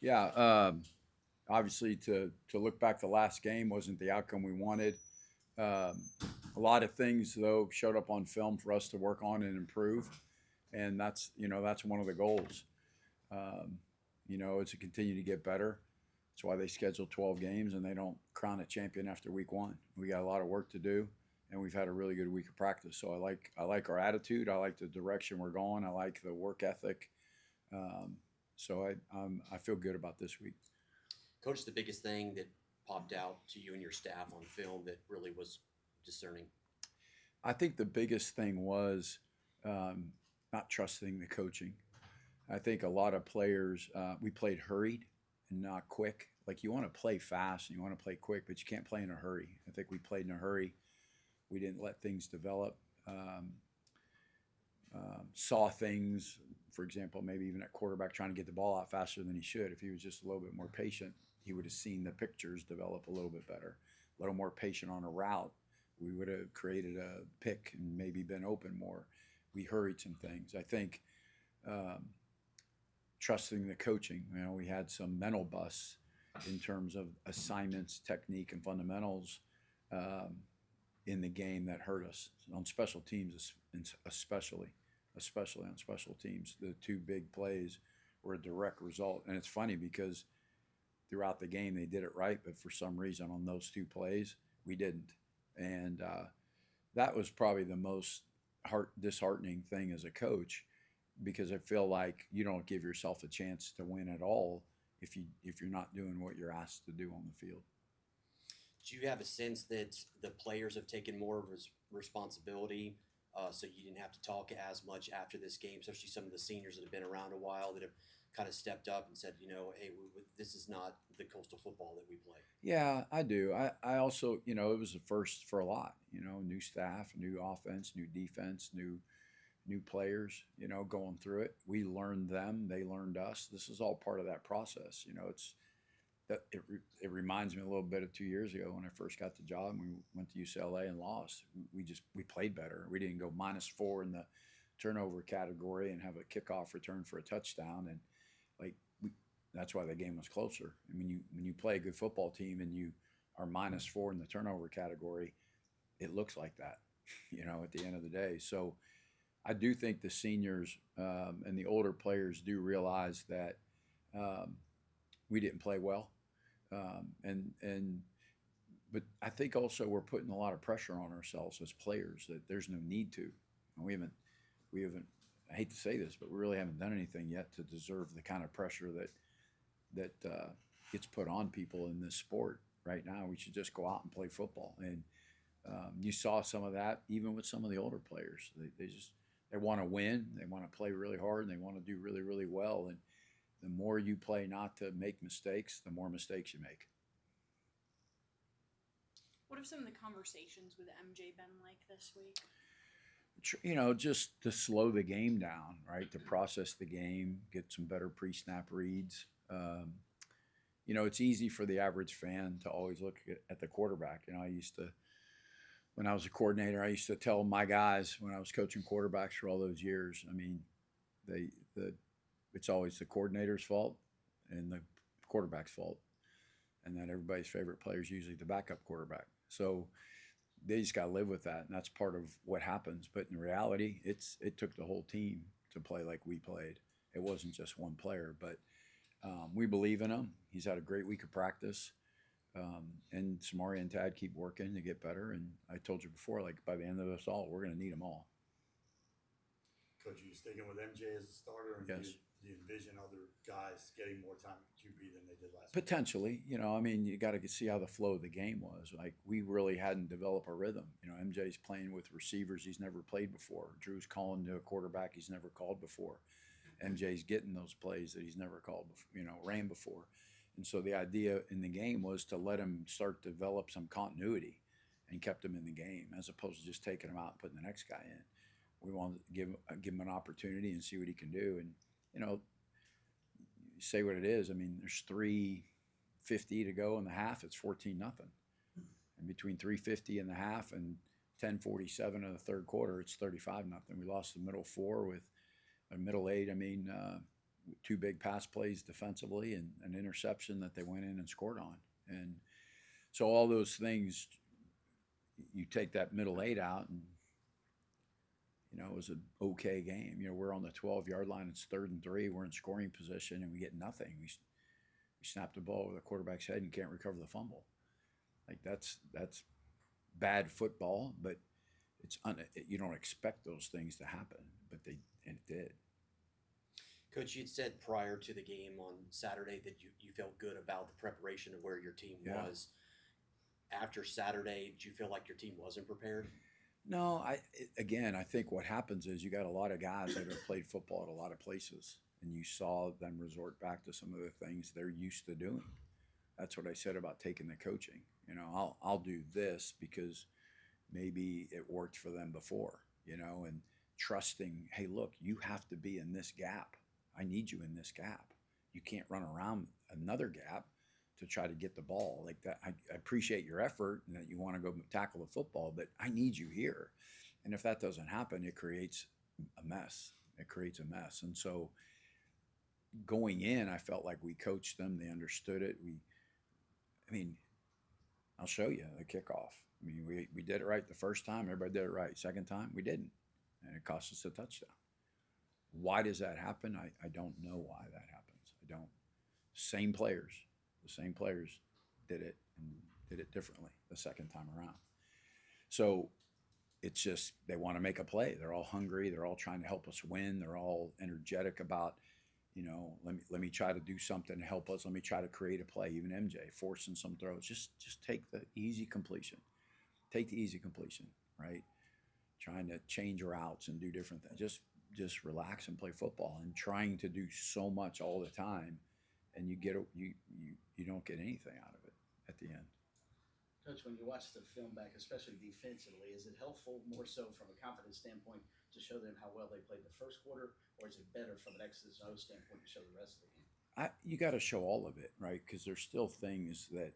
Yeah, obviously to look back, the last game wasn't the outcome we wanted. Um, a lot of things though showed up on film for us to work on and improve, and that's one of the goals. Um, is to continue to get better. That's why they schedule 12 games and they don't crown a champion after week one. We got a lot of work to do, and we've had a really good week of practice. So I like our attitude. I like the direction we're going. I like the work ethic. Um, so I feel good about this week. Coach, the biggest thing that popped out to you and your staff on film that really was discerning? I think the biggest thing was um, not trusting the coaching. I think a lot of players, we played hurried and not quick. Like you want to play fast and you want to play quick, but you can't play in a hurry. I think we played in a hurry. We didn't let things develop. Um, saw things, for example, maybe even at quarterback trying to get the ball out faster than he should. If he was just a little bit more patient, he would have seen the pictures develop a little bit better. A little more patient on a route, we would have created a pick and maybe been open more. We hurried some things. I think um, trusting the coaching. We had some mental busts in terms of assignments, technique, and fundamentals um, in the game that hurt us on special teams, especially on special teams. The two big plays were a direct result, and it's funny because throughout the game they did it right, but for some reason on those two plays we didn't, and that was probably the most disheartening thing as a coach because I feel like you don't give yourself a chance to win at all if you're not doing what you're asked to do on the field. Do you have a sense that the players have taken more of responsibility, so you didn't have to talk as much after this game, especially some of the seniors that have been around a while that have kind of stepped up and said, hey, this is not the coastal football that we play? Yeah, I do. I also, it was the first for a lot, new staff, new offense, new defense, new players, going through it. We learned them, they learned us. This is all part of that process. It's that it reminds me a little bit of 2 years ago when I first got the job and we went to UCLA and lost. We played better. We didn't go -4 in the turnover category and have a kickoff return for a touchdown, and like that's why the game was closer. And when you play a good football team and you are -4 in the turnover category, it looks like that, at the end of the day. So I do think the seniors and the older players do realize that um, we didn't play well, and but I think also we're putting a lot of pressure on ourselves as players that there's no need to. We haven't. I hate to say this, but we really haven't done anything yet to deserve the kind of pressure that gets put on people in this sport right now. We should just go out and play football, and you saw some of that even with some of the older players. They want to win, they want to play really hard, and they want to do really really well. And the more you play not to make mistakes, the more mistakes you make. What have some of the conversations with MJ been like this week? Just to slow the game down, right? To process the game, get some better pre-snap reads. It's easy for the average fan to always look at the quarterback. I used to, when I was a coordinator, I used to tell my guys when I was coaching quarterbacks for all those years. I mean, the it's always the coordinator's fault and the quarterback's fault, and then everybody's favorite player is usually the backup quarterback. So they just got to live with that, and that's part of what happens. But in reality, it took the whole team to play like we played. It wasn't just one player, but we believe in him. He's had a great week of practice, and Samari and Tad keep working to get better. And I told you before, like by the end of us all, we're going to need them all. Coach, are you sticking with MJ as a starter, and Yes. do you envision other guys getting more time at QB than they did last week? Potentially, you got to see how the flow of the game was. Like we really hadn't developed a rhythm. MJ's playing with receivers he's never played before. Drew's calling to a quarterback he's never called before. MJ's getting those plays that he's never called, ran before. And so the idea in the game was to let him start to develop some continuity, and kept him in the game as opposed to just taking him out and putting the next guy in. We wanted to give him an opportunity and see what he can do. And you know, say what it is. I mean, there's 3:50 to go in the half. It's 14-0. And between 3:50 in the half and 10:47 in the third quarter, it's 35-0. We lost the middle four with a middle eight. I mean, two big pass plays defensively and an interception that they went in and scored on. And so all those things, you take that middle eight out, and it was an okay game. We're on the 12-yard line. It's 3rd and 3. We're in scoring position, and we get nothing. We snap the ball over the quarterback's head and can't recover the fumble. Like that's bad football, but you don't expect those things to happen, but it did. Coach, you'd said prior to the game on Saturday that you felt good about the preparation of where your team Yeah. was. After Saturday, did you feel like your team wasn't prepared? No, I think what happens is you got a lot of guys that have played football at a lot of places, and you saw them resort back to some of the things they're used to doing. That's what I said about taking the coaching. I'll do this because maybe it worked for them before, and trusting, hey, look, you have to be in this gap. I need you in this gap. You can't run around another gap to try to get the ball like that. I appreciate your effort and that you want to go tackle the football, but I need you here. And if that doesn't happen, it creates a mess. And so going in, I felt like we coached them. They understood it. I'll show you the kickoff. We did it right the first time. Everybody did it right. Second time, we didn't. And it cost us a touchdown. Why does that happen? I don't know why that happens. I don't. Same players. The same players did it and did it differently the second time around. So it's just they want to make a play. They're all hungry. They're all trying to help us win. They're all energetic about, let me try to do something to help us. Let me try to create a play. Even MJ forcing some throws. Just take the easy completion. Take the easy completion, right? Trying to change routes and do different things. Just relax and play football. And trying to do so much all the time, and you don't get anything out of it at the end. Coach, when you watch the film back, especially defensively, is it helpful more so from a confidence standpoint to show them how well they played the first quarter, or is it better from an X's and O's standpoint to show the rest of the game? You got to show all of it, right? Because there's still things that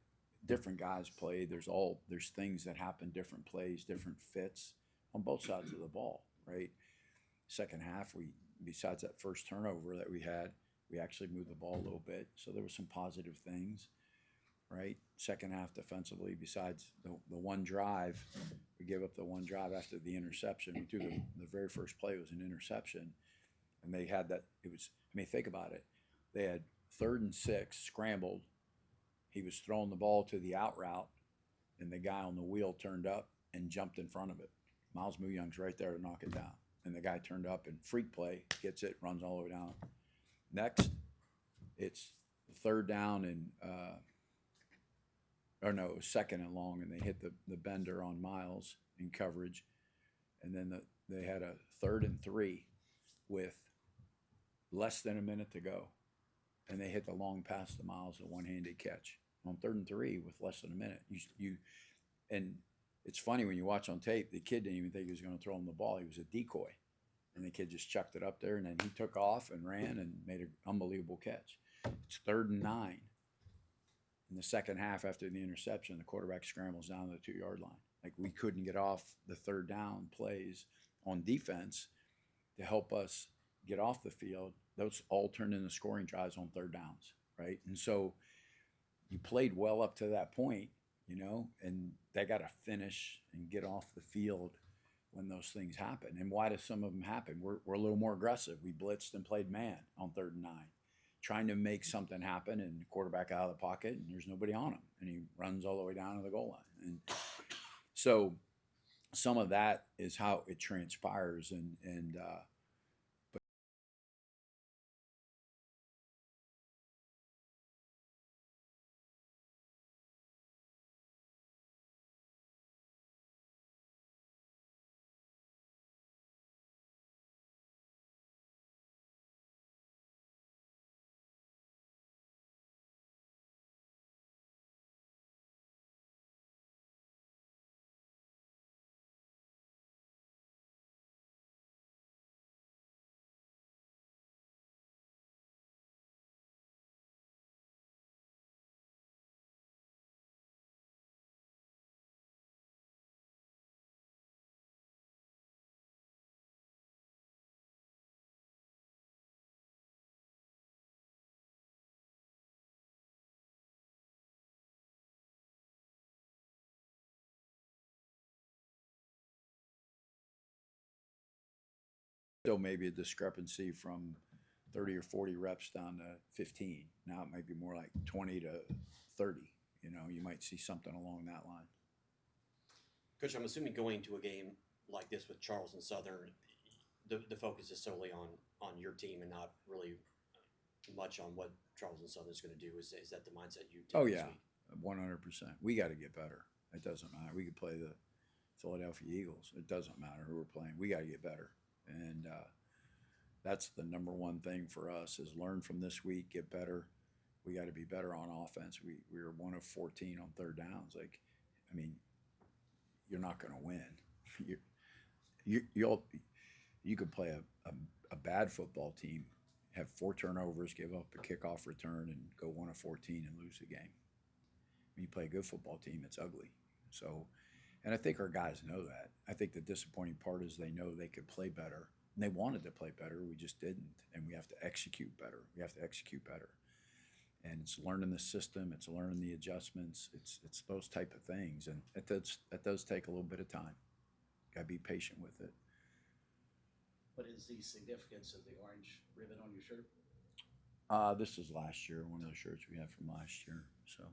different guys play. There's things that happen, different plays, different fits on both sides of the ball, right? Second half, besides that first turnover that we had, we actually moved the ball a little bit, so there were some positive things, right? Second half defensively, besides the one drive, we gave up the one drive after the interception. We threw the very first play was an interception, and they had that. Think about it. They had 3rd and 6, scrambled. He was throwing the ball to the out route, and the guy on the wheel turned up and jumped in front of it. Miles Muyung's right there to knock it down, and the guy turned up and freak play, gets it, runs all the way down. Next, it's 3rd down and 2nd and long, and they hit the bender on Miles in coverage, and then they had a 3rd and 3 with less than a minute to go, and they hit the long pass to Miles, a one-handed catch on 3rd and 3 with less than a minute. And it's funny when you watch on tape, the kid didn't even think he was going to throw him the ball. He was a decoy. And the kid just chucked it up there, and then he took off and ran and made an unbelievable catch. It's 3rd and 9. In the second half, after the interception, the quarterback scrambles down to the 2-yard line. Like, we couldn't get off the 3rd down plays on defense to help us get off the field. Those all turned into scoring drives on 3rd downs, right? And so you played well up to that point, and they got to finish and get off the field when those things happen. And why do some of them happen? We're a little more aggressive. We blitzed and played man on 3rd and 9, trying to make something happen, and the quarterback out of the pocket, and there's nobody on him, and he runs all the way down to the goal line. And so some of that is how it transpires, and Still maybe a discrepancy from 30 or 40 reps down to 15. Now it might be more like 20 to 30. You know, you might see something along that line. Coach, I'm assuming going to a game like this with Charleston Southern, the focus is solely on your team and not really much on what Charleston Southern is going to do. Is that the mindset you take Oh, this yeah, week? 100%. We got to get better. It doesn't matter. We could play the Philadelphia Eagles. It doesn't matter who we're playing. We got to get better. And that's the number one thing for us is learn from this week, get better. We got to be better on offense. We were 1 of 14 on third downs. Like, I mean, you're not going to win. You could play a bad football team, have 4 turnovers, give up a kickoff return, and go 1 of 14 and lose the game. When you play a good football team, it's ugly. So, and I think our guys know that. I think the disappointing part is they know they could play better. And they wanted to play better. We just didn't. And we have to execute better. We have to execute better. And it's learning the system. It's learning the adjustments. It's those type of things. And that does take a little bit of time. Got to be patient with it. What is the significance of the orange ribbon on your shirt? This is last year, one of the shirts we had from last year. So.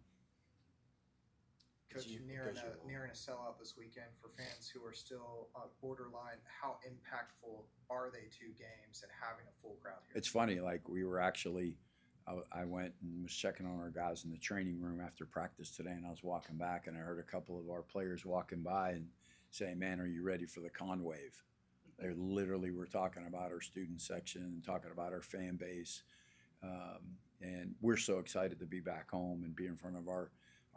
Coach, You- nearing Coach, a nearing a sellout this weekend for fans who are still borderline. How impactful are they to games and having a full crowd here? It's funny, like we were actually, I went and was checking on our guys in the training room after practice today, and I was walking back, and I heard a couple of our players walking by and saying, "Man, are you ready for the con wave?" They literally were talking about our student section and talking about our fan base, and we're so excited to be back home and be in front of our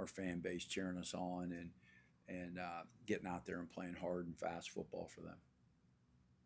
fan base cheering us on and getting out there and playing hard and fast football for them.